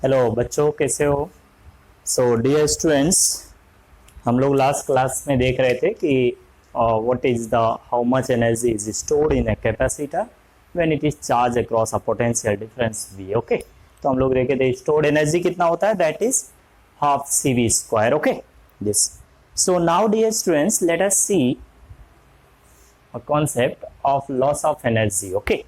Hello बच्चों, कैसे हो? सो डियर स्टूडेंट्स, हम लोग लास्ट क्लास में देख रहे थे कि what is the how much energy is stored in a capacitor when it is charge across a potential difference v। Okay, तो हम लोग देखे थे स्टोर्ड एनर्जी कितना होता है, that is half cv square. Okay, this. So now dear students, let us see a concept of loss of energy. Okay,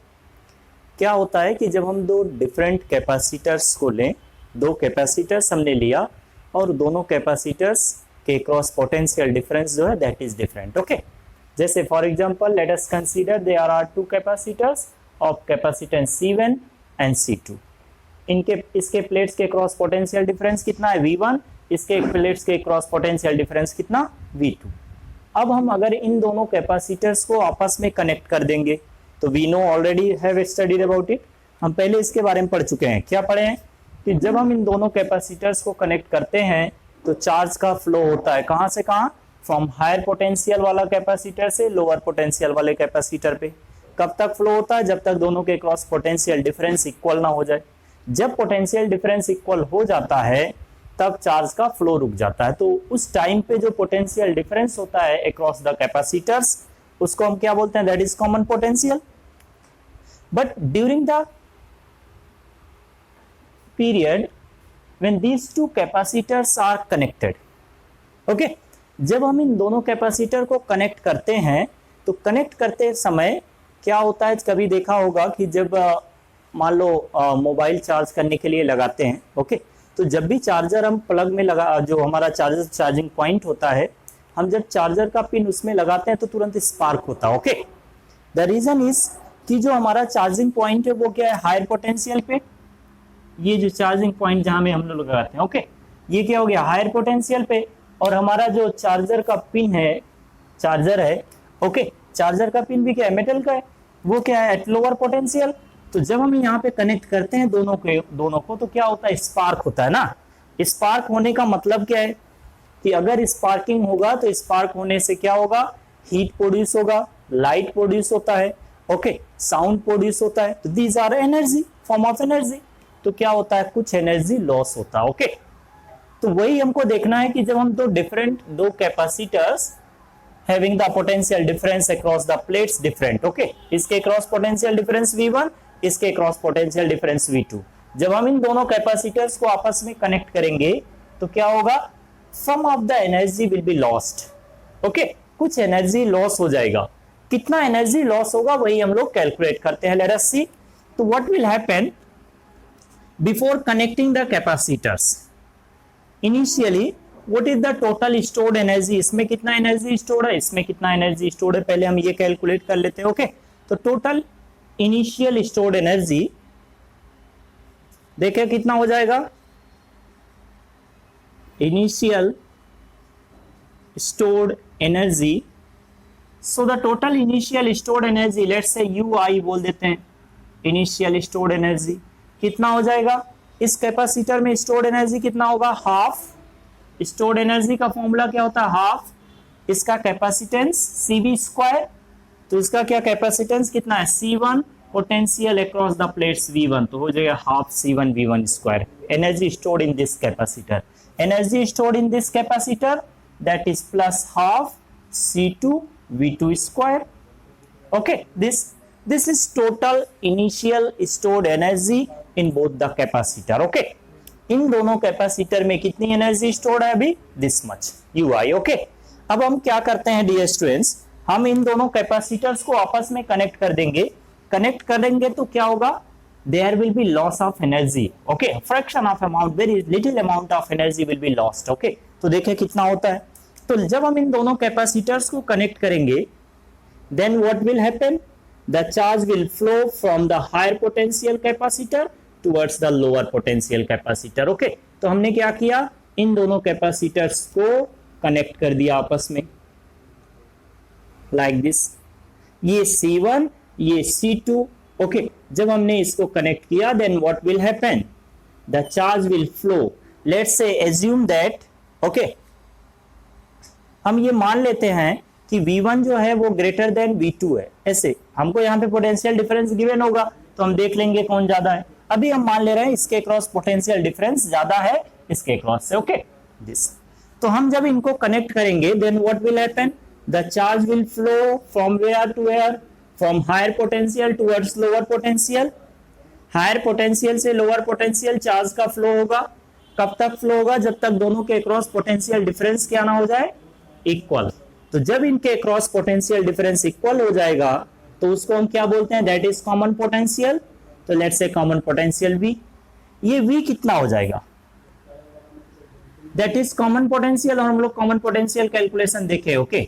क्या होता है कि जब हम दो डिफरेंट कैपेसिटर्स को लें, दो कैपेसिटर्स हमने लिया और दोनों कैपेसिटर्स के क्रॉस पोटेंशियल डिफरेंस जो है दैट इज डिफरेंट। ओके, जैसे for example let us consider there are two capacitors of capacitance C1 and C2। इनके इसके प्लेट्स के क्रॉस पोटेंशियल डिफरेंस कितना है V1, इसके प्लेट्स के क्रॉस पोटेंशियल डिफरेंस कितना V2। अब हम अगर इन दोनों कैपेसिटर्स को आपस में कनेक्ट कर देंगे तो we know already have studied about it, हम पहले इसके बारे में पढ़ चुके हैं। क्या पढ़े हैं कि जब हम इन दोनों कैपेसिटर्स को कनेक्ट करते हैं तो चार्ज का फ्लो होता है कहां से कहां, फ्रॉम हायर पोटेंशियल वाला कैपेसिटर से लोअर पोटेंशियल वाले कैपेसिटर पे। कब तक फ्लो होता है, जब तक दोनों के क्रॉस पोटेंशियल डिफरेंस इक्वल ना हो जाए। जब पोटेंशियल डिफरेंस इक्वल हो जाता है तब चार्ज का फ्लो रुक जाता है। तो उस टाइम पे जो पोटेंशियल डिफरेंस होता है अक्रॉस द कैपेसिटर्स उसको हम क्या बोलते हैं, that is common potential. But during the period when these two capacitors are connected, okay, जब हम इन दोनों कैपेसिटर को कनेक्ट करते हैं तो कनेक्ट करते समय क्या होता है, कभी देखा होगा कि जब मान लो मोबाइल चार्ज करने के लिए लगाते हैं, ओके, तो जब भी चार्जर हम प्लग में लगा, जो हमारा चार्जर चार्जिंग पॉइंट होता है, हम जब चार्जर का पिन उसमें लगाते हैं तो तुरंत स्पार्क होता है। ओके, द रीजन इज कि जो हमारा चार्जिंग पॉइंट है वो क्या है, हायर पोटेंशियल पे। ये जो चार्जिंग पॉइंट जहां में हम लोग लगाते हैं, ओके, ये क्या हो गया, हायर पोटेंशियल पे। और हमारा जो चार्जर का पिन है, चार्जर है, ओके, चार्जर का पिन भी क्या है, मेटल का है, वो क्या है, एट लोअर पोटेंशियल। तो जब हम यहाँ पे कनेक्ट करते हैं दोनों को तो क्या होता है, स्पार्क होता है ना। स्पार्क होने का मतलब क्या है कि अगर स्पार्किंग होगा तो स्पार्क होने से क्या होगा, हीट प्रोड्यूस होगा, लाइट प्रोड्यूस होता है, ओके, साउंड प्रोड्यूस होता है। तो these are energy, form of energy. तो क्या होता है, कुछ एनर्जी लॉस होता है। ओके, तो वही हमको देखना है कि जब हम दो capacitors having the potential difference across the plates different, okay, इसके क्रॉस पोटेंशियल डिफरेंस V1, इसके क्रॉस पोटेंशियल डिफरेंस V2, जब हम इन दोनों कैपेसिटर्स को आपस में कनेक्ट करेंगे तो क्या होगा, some of the energy will be lost. Okay, कुछ एनर्जी लॉस हो जाएगा। कितना एनर्जी लॉस होगा वही हम लोग कैलकुलेट करते हैं। लेट अस सी, तो what will happen before connecting the capacitors. Initially what is the total stored energy, इसमें कितना एनर्जी स्टोर्ड है, इसमें कितना एनर्जी स्टोर्ड है, पहले हम ये कैलकुलेट कर लेते हैं। ओके, तो टोटल इनिशियल स्टोर्ड एनर्जी देखिए कितना हो जाएगा, initial stored energy. So the total initial stored energy, let's say UI बोल देते हैं, इनिशियल स्टोर्ड एनर्जी कितना हो जाएगा, इस कैपेसिटर में स्टोर्ड एनर्जी कितना होगा, हाफ। स्टोर्ड एनर्जी का फॉर्मूला क्या होता है, हाफ इसका कैपेसिटेंस CV स्क्वायर। तो इसका क्या कैपेसिटेंस कितना है, C1, potential across the plates V1, तो हो जाएगा half C1 V1 square. Energy stored in this capacitor, energy stored in this capacitor that is plus half C2 V2 square. Okay, this is total initial stored energy in both the capacitor. Okay, इन दोनों capacitor में कितनी energy stored है अभी, this much UI. Okay, अब हम क्या करते हैं डियर स्टूडेंट्स, हम इन दोनों कैपेसिटर्स को आपस में कनेक्ट कर देंगे। कनेक्ट करेंगे तो क्या होगा, there will be loss of energy. Okay, fraction of amount, very little amount of energy will be lost. Okay, तो देखिए कितना होता है। तो जब हम इन दोनों कैपेसिटर्स को कनेक्ट करेंगे then what will happen, the charge will flow from the higher potential capacitor towards the lower potential capacitor. Okay, तो हमने क्या किया, इन दोनों कैपेसिटर्स को कनेक्ट कर दिया आपस में लाइक दिस, ये C1 ये C2। ओके, जब हमने इसको कनेक्ट किया then what will happen, the charge will flow, let's say assume that, okay, हम ये मान लेते हैं कि V1 जो है वो ग्रेटर देन V2 है। ऐसे हमको यहाँ पे पोटेंशियल डिफरेंस गिवन होगा तो हम देख लेंगे कौन ज्यादा है। अभी हम मान ले रहे हैं इसके क्रॉस पोटेंशियल डिफरेंस ज्यादा है इसके क्रॉस से, ओके दिस। तो हम जब इनको कनेक्ट करेंगे then what will happen, the charge will flow from where to where, from higher potential towards lower potential. Higher potential से लोअर पोटेंशियल चार्ज का फ्लो होगा। कब तक फ्लो होगा, जब तक दोनों के क्रॉस पोटेंशियल डिफरेंस क्या ना हो जाए, इक्वल। तो जब इनके क्रॉस पोटेंशियल डिफरेंस इक्वल हो जाएगा तो उसको हम क्या बोलते हैं, दैट इज कॉमन पोटेंशियल। तो let's say common potential V, ये V कितना हो जाएगा, दैट इज कॉमन पोटेंशियल। और हम लोग कॉमन पोटेंशियल कैलकुलेशन देखे, ओके।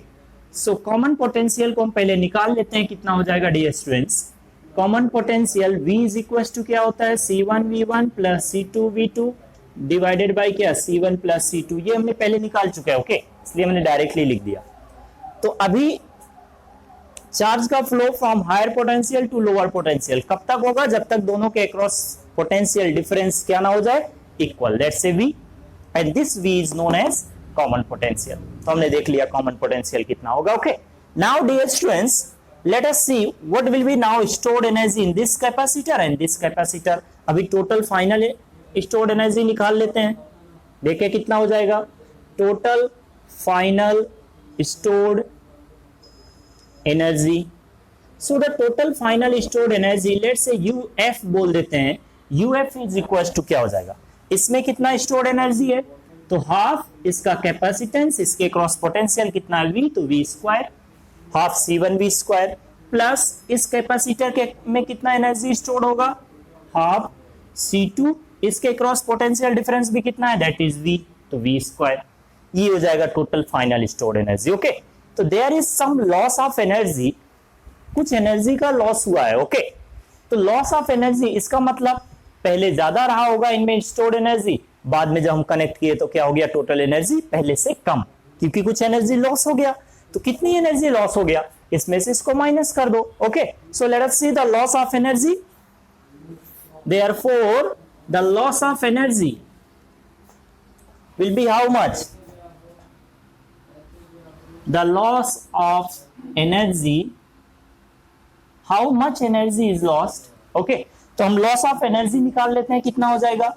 सो कॉमन पोटेंशियल को हम पहले निकाल लेते हैं, कितना हो जाएगा dear students. Common potential V is equal to क्या होता है, C1V1 plus C2V2 divided by क्या, C1 प्लस C2। ये हमने पहले निकाल चुका है, ओके, इसलिए हमने डायरेक्टली लिख दिया। तो अभी चार्ज का flow from higher potential to lower potential कब तक होगा, जब तक दोनों के क्रॉस पोटेंशियल डिफरेंस क्या ना हो जाए, equal. Let's say V, and this V is known as common potential. तो हमने देख लिया कॉमन पोटेंशियल कितना होगा, okay. Now dear students let us see what will be now stored energy in this capacitor and this capacitor। अभी total final stored energy निकाल लेते हैं, देखें कितना हो जाएगा, total final stored energy। so the total final stored energy let's say UF बोल देते हैं, UF is equals to क्या हो जाएगा, इसमें कितना stored energy है, तो हाफ इसका कैपेसिटेंस, इसके क्रॉस पोटेंशियल कितना है V, तो V square half C1V square plus इस कैपेसिटर के में कितना एनर्जी स्टोर होगा, हाफ C2, इसके क्रॉस पोटेंशियल डिफरेंस भी कितना है, दैट इज V, तो V स्क्वायर। ये हो जाएगा total final stored energy, okay. तो there is some loss of energy, कुछ एनर्जी का लॉस हुआ है, ओके। तो लॉस ऑफ एनर्जी इसका मतलब पहले ज्यादा रहा होगा इनमें स्टोर्ड एनर्जी, बाद में जब हम कनेक्ट किए तो क्या हो गया, टोटल एनर्जी पहले से कम, क्योंकि कुछ एनर्जी लॉस हो गया। तो कितनी एनर्जी लॉस हो गया, इसमें से इसको माइनस कर दो, okay. So let us see the loss of energy. Therefore the loss of energy will be how much, the loss of energy, how much energy is lost, okay। तो हम loss of energy निकाल लेते हैं, कितना हो जाएगा।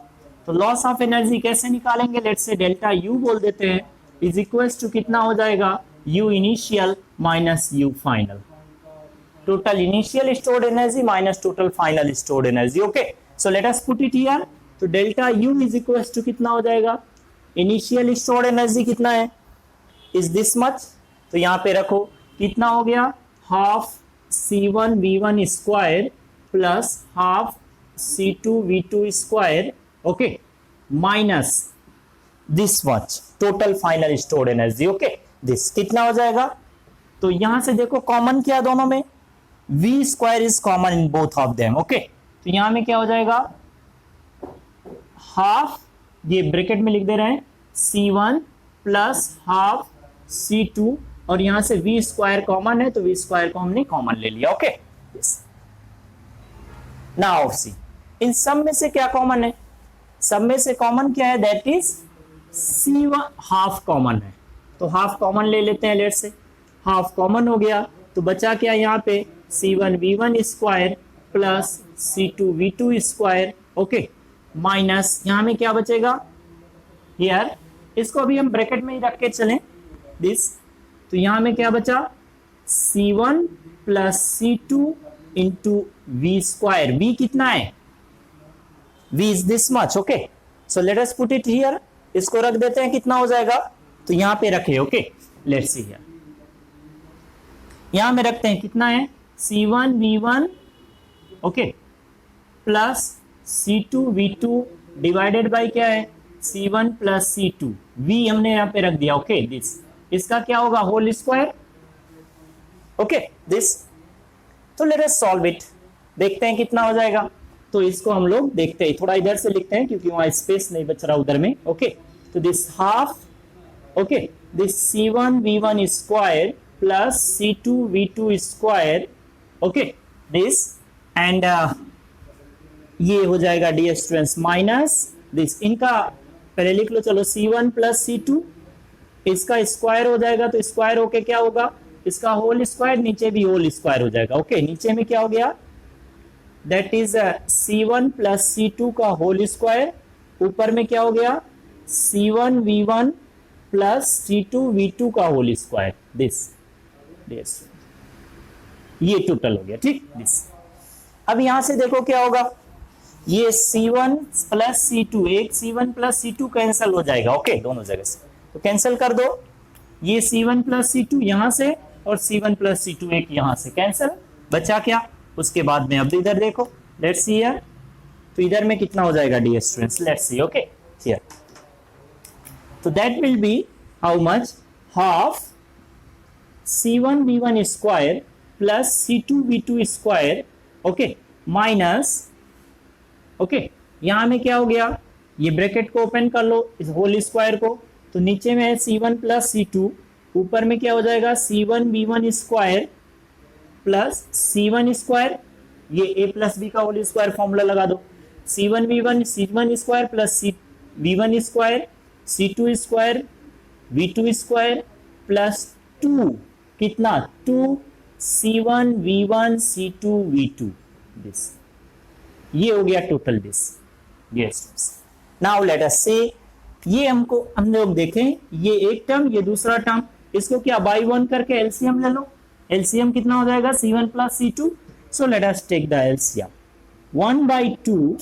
तो loss of energy कैसे निकालेंगे, लेट्स से डेल्टा U बोल देते हैं, इज इक्वल्स टू कितना हो जाएगा, U initial minus U final, total initial stored energy minus total final stored energy, okay. So let us put it here. तो delta U is equals to कितना हो जाएगा, इनिशियल स्टोर्ड एनर्जी कितना है, is this much, तो यहां पे रखो, कितना हो गया, half C1V1 square plus half C2V2 square, okay, minus this much total final stored energy, okay. This कितना हो जाएगा, तो यहां से देखो कॉमन क्या दोनों में, V square is common in both of them, okay. तो यहां में क्या हो जाएगा, हाफ, ये ब्रैकेट में लिख दे रहे हैं, C1 प्लस हाफ C2, और यहां से V स्क्वायर कॉमन है तो V स्क्वायर को हमने कॉमन ले लिया, ओके। नाउ सी, इन सब में से क्या कॉमन है, सब में से कॉमन क्या है, that is C1 half common है, तो हाफ कॉमन ले लेते हैं, लेट से हाफ कॉमन हो गया, तो बचा क्या यहाँ पे, C1V1 square plus C2V2 square, okay, minus यहाँ में क्या बचेगा, यार इसको अभी हम ब्रैकेट में ही रख के चलें, दिस, तो यहाँ में क्या बचा, C1 plus C2 into V square, V कितना है, V is this much, okay. So let us put it here, इसको रख देते हैं, कितना हो जाएगा, तो यहां पे रखे, ओके। लेट्स सी हियर, यहां में रखते हैं, कितना है, C1V1, okay, plus C2V2 divided by क्या है, C1 प्लस C2, V हमने यहां पे रख दिया, ओके, दिस, इसका क्या होगा, होल स्क्वायर, ओके, दिस। तो लेट अस सॉल्व इट, देखते हैं कितना हो जाएगा। तो इसको हम लोग देखते हैं, थोड़ा इधर से लिखते हैं क्योंकि वहां स्पेस नहीं बच रहा उधर में, ओके। तो this half, okay, this C1V1 square plus C2V2 square, okay, this, and ये हो जाएगा डियर स्टूडेंट्स माइनस दिस, इनका पहले लिख लो, चलो, C1 प्लस C2, इसका स्क्वायर हो जाएगा, तो स्क्वायर होके क्या होगा, इसका होल स्क्वायर, नीचे भी होल स्क्वायर हो जाएगा, ओके। नीचे में क्या हो गया, that is C1 plus C2 का होल स्क्वायर, ऊपर में क्या हो गया C1 V1 plus C2 V2 का होल स्क्वायर, दिस ये टोटल हो गया, ठीक दिस। अब यहां से देखो क्या होगा, ये C1 प्लस C2, एक C1 प्लस C2 कैंसिल हो जाएगा, ओके दोनों जगह से, तो कैंसिल कर दो, ये C1 प्लस C2 यहां से और C1 प्लस C2 एक यहां से कैंसिल, बचा क्या, उसके बाद में अब इधर देखो, लेट्स सी हियर, तो इधर में कितना हो जाएगा dear students, let's see, okay here, तो that will be how much, half C1 V1 square plus C2 V2 square, okay minus, okay यहां में क्या हो गया, ये ब्रैकेट को ओपन कर लो इस होल स्क्वायर को, तो नीचे में है C1 प्लस C2, ऊपर में क्या हो जाएगा C1 V1 square plus C1 square, ये A प्लस B का होल स्क्वायर फॉर्मूला लगा दो, C1 V1 C1 square plus V1 square C2 square V2 square plus 2 कितना 2 C1 V1 C2 V2, this ये हो गया total this, yes. Now let us से, ये हमको हम लोग देखें, ये एक टर्म ये दूसरा टर्म, इसको क्या बाई वन करके एलसीएम ले लो, एलसीएम कितना हो जाएगा C1 plus C2, so let us take the LCM 1/2,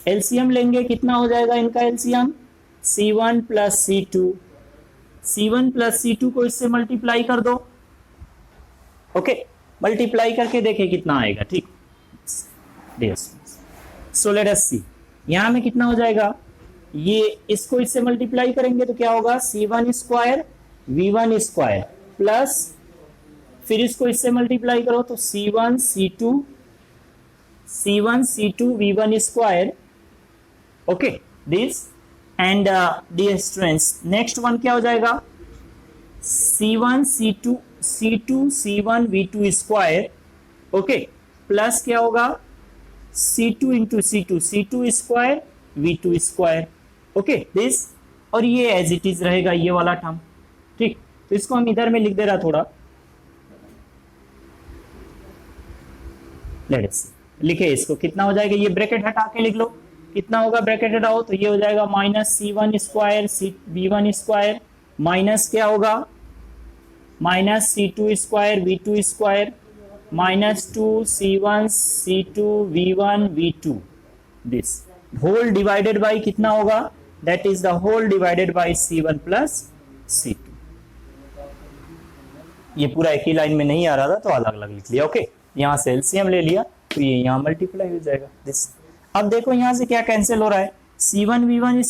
LCM लेंगे कितना हो जाएगा इनका LCM C1 plus C2, C1 plus C2 को इससे मल्टीप्लाई कर दो, ओके मल्टीप्लाई करके देखें कितना आएगा, ठीक सो लेट अस सी, यहां में कितना हो जाएगा, ये इसको इससे मल्टीप्लाई करेंगे तो क्या होगा C1 square V1 square plus फिर इसको इससे मल्टीप्लाई करो तो C1 C2 V1 square, okay this, and dear students next one क्या हो जाएगा C1 C2 C1 V2 square, okay plus क्या होगा C2 into C2 square V2 square, okay this, और ये एज इट इज रहेगा ये वाला टर्म, ठीक, तो इसको हम इधर में लिख दे रहा थोड़ा, लेट अस लिखे इसको, कितना हो जाएगा, ये ब्रैकेट हटा के लिख लो, कितना होगा ब्रैकेट हटाओ तो ये हो जाएगा minus C1 square V1 square minus क्या होगा minus C2 square V2 square minus 2 C1 C2 V1 V2, this whole divided by कितना होगा, that is the whole divided by C1 plus C2, ये पूरा एक ही लाइन में नहीं आ रहा था तो अलग अलग लिख लिया, ओके यहां से एलसीएम ले लिया तो ये यहां मल्टीप्लाई हो जाएगा दिस। अब देखो यहां से क्या कैंसिल हो रहा है, C1 V1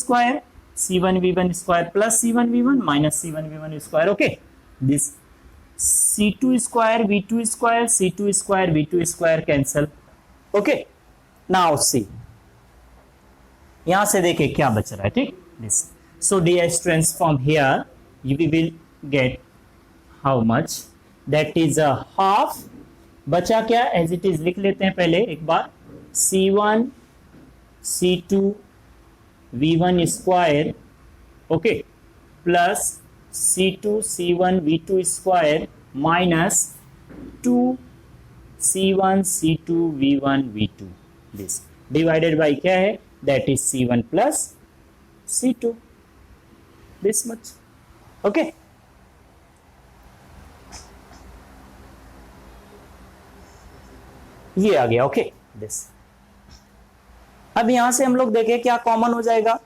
square plus C1 V1 minus C1 V1 square, okay this C2 square V2 square C2 square V2 square cancel, okay now see, यहां से देखे क्या बच रहा है, ठीक this, so dear students from here we will get how much, that is a half, बचा क्या एज इट इज लिख लेते हैं पहले एक बार, C1 C2 V1 square, okay plus C2 C1 V2 square minus 2 C1 C2 V1 V2, this divided by क्या है, that is C1 plus C2, this much, okay ये आ गया, ओके दिस। अब यहां से हम लोग देखें क्या कॉमन हो जाएगा,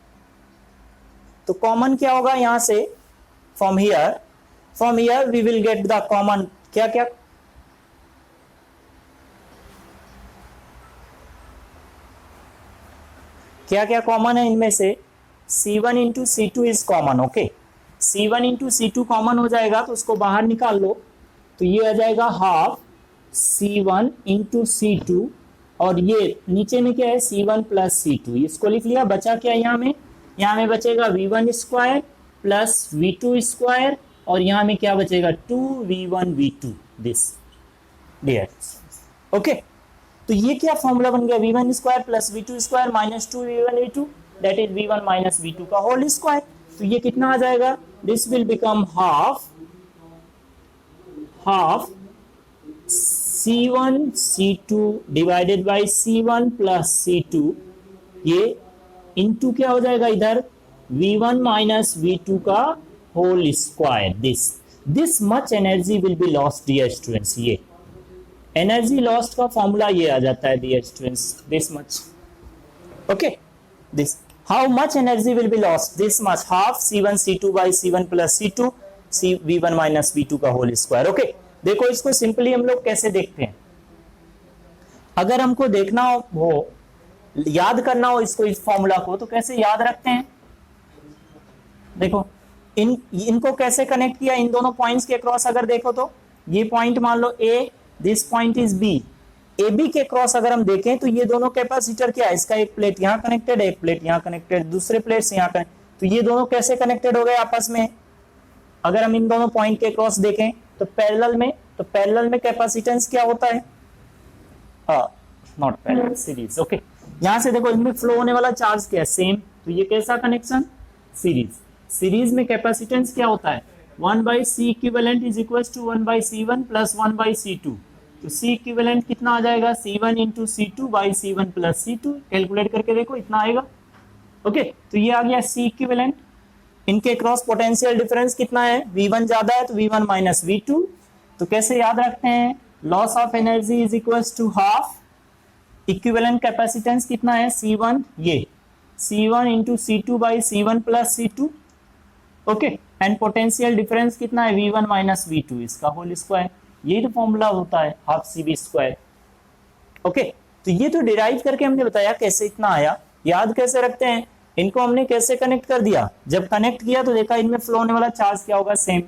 तो कॉमन क्या होगा यहां से, from here we will get the common, क्या क्या क्या क्या कॉमन है इनमें से, C1 into C2 is common, okay C1 into C2 common हो जाएगा तो उसको बाहर निकाल लो, तो ये आ जाएगा हाफ C1 इंटू C2, और ये नीचे में क्या है C1 प्लस C2, इसको लिख लिया, बचा क्या यहाँ में बचेगा V1 square plus V2 square, और यहाँ में क्या बचेगा 2V1 V2, this dear, okay तो ये क्या फॉर्मूला बन गया, V1 square plus V2 square minus 2V1 V2, that is V1 minus V2 का होल स्क्वायर, तो ये कितना आ जाएगा, this will become half C1 C2 divided by C1 plus C2, ये इनटू क्या हो जाएगा इधर V1 माइनस V2 का whole square. This much energy will be lost dear students. ये एनर्जी लॉस्ट का फॉर्मूला ये आ जाता है dear students, this much. Okay, this how much energy will be lost, this much, half C1 C2 by C1 plus C2 V1 minus V2 का whole square. Okay, देखो इसको simply हम लोग कैसे देखते हैं. अगर हमको देखना हो, याद करना हो इसको, इस फॉर्मूला को, तो कैसे याद रखते हैं. देखो इनको कैसे कनेक्ट किया, इन दोनों पॉइंट्स के क्रॉस अगर देखो तो ये पॉइंट मान लो A, this point is B. AB के क्रॉस अगर हम देखें तो ये दोनों कैपेसिटर क्या है, इसका एक प्लेट यहाँ कनेक्टेड है, एक प्लेट यहाँ कनेक्टेड, दूसरे प्लेट से यहाँ कनेक्ट, तो ये दोनों कैसे कनेक्टेड हो गए आपस में. अगर हम इन दोनों पॉइंट के क्रॉस देखें तो पैरेलल में कैपेसिटेंस क्या होता है, नॉट पैरेलल, सीरीज. ओके, यहां से देखो इनमें फ्लो होने वाला चार्ज क्या है, सेम, तो ये कैसा कनेक्शन, सीरीज में कैपेसिटेंस क्या होता है 1 by C equivalent is equal to 1 by C1 plus 1 by C2. तो सी इक्विवेलेंट कितना आ जाएगा C1 into C2 by C1 plus C2. Calculate करके देखो इतना आएगा. ओके, तो ये आ गया सी इक्विवेलेंट. इनके क्रॉस पोटेंशियल डिफरेंस कितना है, V1 ज्यादा है तो V1 माइनस V2. तो कैसे याद रखते हैं, loss of energy is equal to half equivalent capacitance कितना है C1, ये C1 into C2 by C1 plus C2. Okay, and potential difference कितना है V1 माइनस V2, इसका होल स्क्वायर. यही तो फॉर्मूला होता है हाफ CB स्क्वायर. ओके, तो ये तो डिराइव करके हमने बताया कैसे इतना आया. याद कैसे रखते हैं, इनको हमने कैसे कनेक्ट कर दिया, जब कनेक्ट किया तो देखा इनमें फ्लो होने वाला चार्ज क्या होगा, सेम.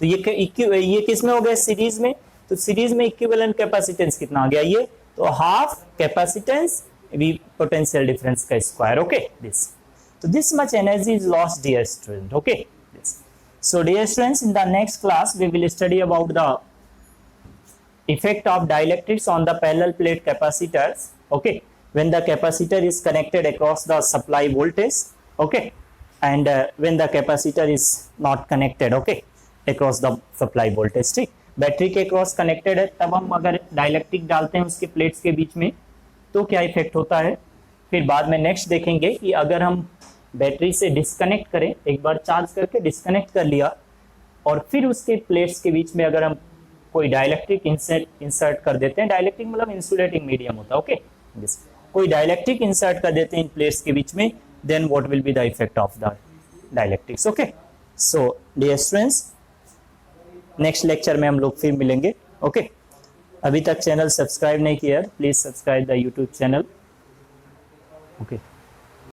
तो ये किस में हो गया, सीरीज में. तो सीरीज में इक्विवेलेंट कैपेसिटेंस कितना आ गया, ये तो हाफ कैपेसिटेंस पोटेंशियल डिफरेंस का square. Okay, this, so this much energy is lost dear student. Okay, this. So dear students, in the next class we will study about the effect of dielectrics on the parallel plate capacitors. Okay, when the capacitor is connected across the supply voltage. Okay, and when the capacitor is not connected, okay, across the supply voltage. ठीक, battery के cross connected है, तब हम अगर dielectric डालते हैं उसके plates के बीच में तो क्या इफेक्ट होता है. फिर बाद में नेक्स्ट देखेंगे कि अगर हम बैटरी से डिस्कनेक्ट करें, एक बार चार्ज करके डिस्कनेक्ट कर लिया और फिर उसके प्लेट्स के बीच में अगर हम कोई डाइलेक्ट्रिक इंसर्ट कर देते हैं, डाइलेक्ट्रिक मतलब इंसुलेटिंग मीडियम होता है. ओके, कोई डाइलेक्ट्रिक इंसर्ट कर देते हैं इन प्लेट्स के बीच में, then what will be the effect of the dielectrics. Okay, so dear students, next lecture में हम लोग फिर मिलेंगे. ओके, अभी तक चैनल सब्सक्राइब नहीं किया, please subscribe the YouTube channel. Okay.